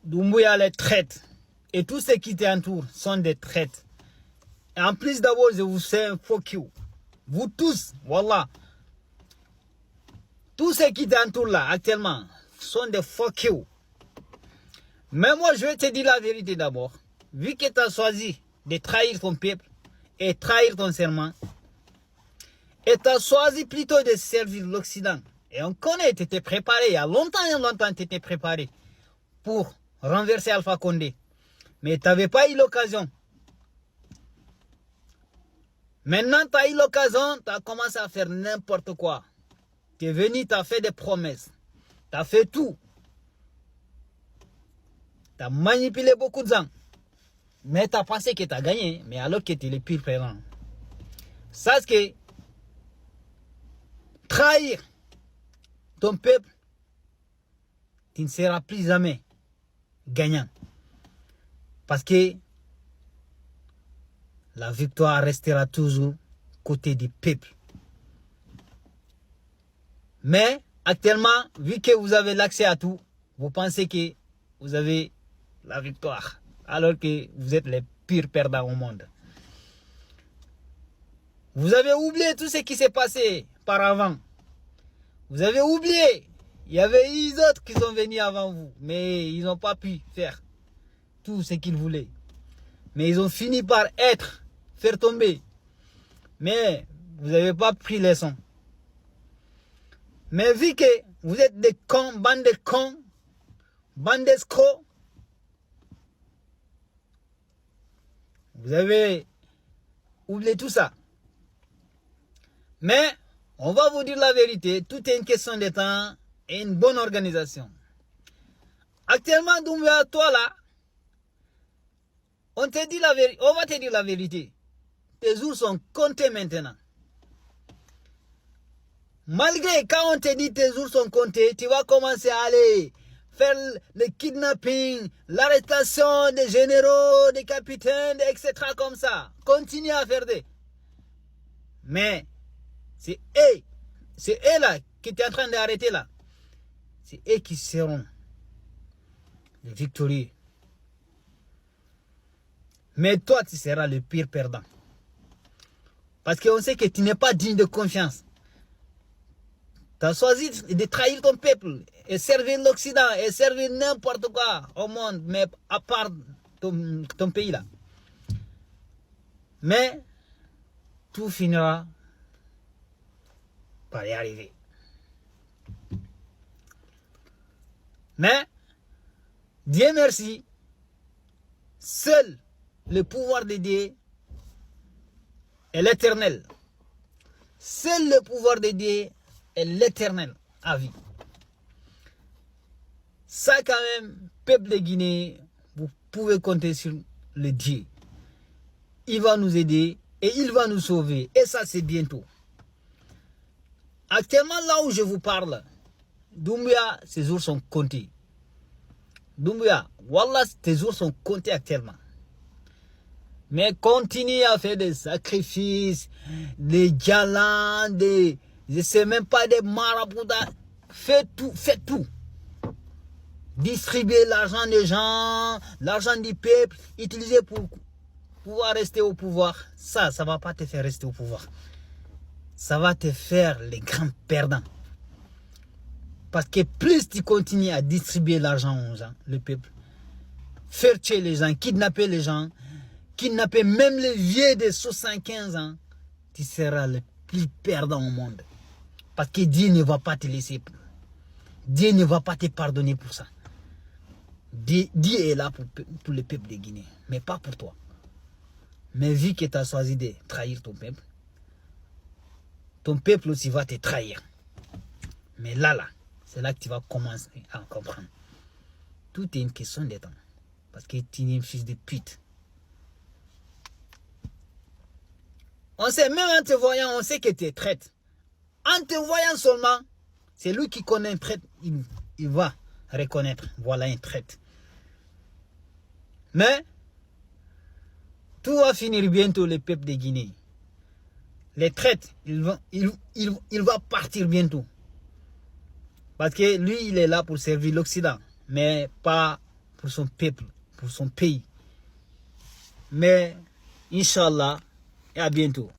Doumbouya les traite. Et tous ceux qui t'entourent sont des traites. Et en plus d'abord, je vous fais un fuck you. Vous tous, voilà. Tous ceux qui t'entourent là, actuellement, sont des fuck you. Mais moi, je vais te dire la vérité d'abord. Vu que tu as choisi de trahir ton peuple et trahir ton serment, et tu as choisi plutôt de servir l'Occident, et on connaît, tu étais préparé, il y a longtemps, tu étais préparé pour renverser Alpha Condé. Mais tu n'avais pas eu l'occasion. Maintenant, tu as eu l'occasion, tu as commencé à faire n'importe quoi. Tu es venu, tu as fait des promesses. Tu as fait tout. Tu as manipulé beaucoup de gens. Mais tu as pensé que tu as gagné, mais alors que tu es le pire perdant. Sache que trahir ton peuple, tu ne seras plus jamais gagnant. Parce que la victoire restera toujours côté du peuple. Mais actuellement, vu que vous avez l'accès à tout, vous pensez que vous avez la victoire. Alors que vous êtes les pires perdants au monde. Vous avez oublié tout ce qui s'est passé par avant. Vous avez oublié. Il y avait eu d'autres qui sont venus avant vous. Mais ils n'ont pas pu faire tout ce qu'ils voulaient. Mais ils ont fini par faire tomber. Mais vous n'avez pas pris leçon. Mais vu que vous êtes des cons, bande d'escrocs, vous avez oublié tout ça. Mais on va vous dire la vérité, tout est une question de temps et une bonne organisation. Actuellement, Doumbouya, toi là, on va te dire la vérité. Tes jours sont comptés maintenant. Malgré quand on te dit tes jours sont comptés, tu vas commencer à aller faire le kidnapping, l'arrestation des généraux, des capitaines, etc. comme ça. Continue à faire des. Mais c'est eux là qui tu es en train d'arrêter là. C'est eux qui seront les victorieux. Mais toi, tu seras le pire perdant. Parce qu'on sait que tu n'es pas digne de confiance. Tu as choisi de trahir ton peuple et servir l'Occident et servir n'importe quoi au monde, mais à part ton pays là. Mais tout finira par y arriver. Mais, Dieu merci, seul le pouvoir de Dieu est l'éternel. Seul le pouvoir de Dieu est l'éternel à vie. Ça quand même, peuple de Guinée, vous pouvez compter sur le Dieu. Il va nous aider et il va nous sauver. Et ça c'est bientôt. Actuellement là où je vous parle, Doumbouya, ses jours sont comptés. Doumbouya, Wallah, tes jours sont comptés actuellement. Mais continue à faire des sacrifices, des galants, je sais même pas, des marabouts. Fais tout, fais tout. Distribuer l'argent des gens, l'argent du peuple, utiliser pour pouvoir rester au pouvoir. Ça ne va pas te faire rester au pouvoir. Ça va te faire les grands perdants. Parce que plus tu continues à distribuer l'argent aux gens, le peuple, faire tuer les gens, kidnapper les gens, kidnapper même les vieux de 75 ans, tu seras le plus perdant au monde. Parce que Dieu ne va pas te laisser. Dieu ne va pas te pardonner pour ça. Dieu est là pour le peuple de Guinée, mais pas pour toi. Mais vu que tu as choisi de trahir ton peuple aussi va te trahir. Mais là, c'est là que tu vas commencer à comprendre. Tout est une question de temps. Parce que tu es un fils de pute. On sait, même en te voyant, on sait que tu es traître. En te voyant seulement, c'est lui qui connaît un traître, il va reconnaître, voilà un traître. Mais, tout va finir bientôt, le peuple de Guinée. Les traîtres, il va partir bientôt. Parce que lui, il est là pour servir l'Occident, mais pas pour son peuple, pour son pays. Mais, Inch'Allah, et à bientôt.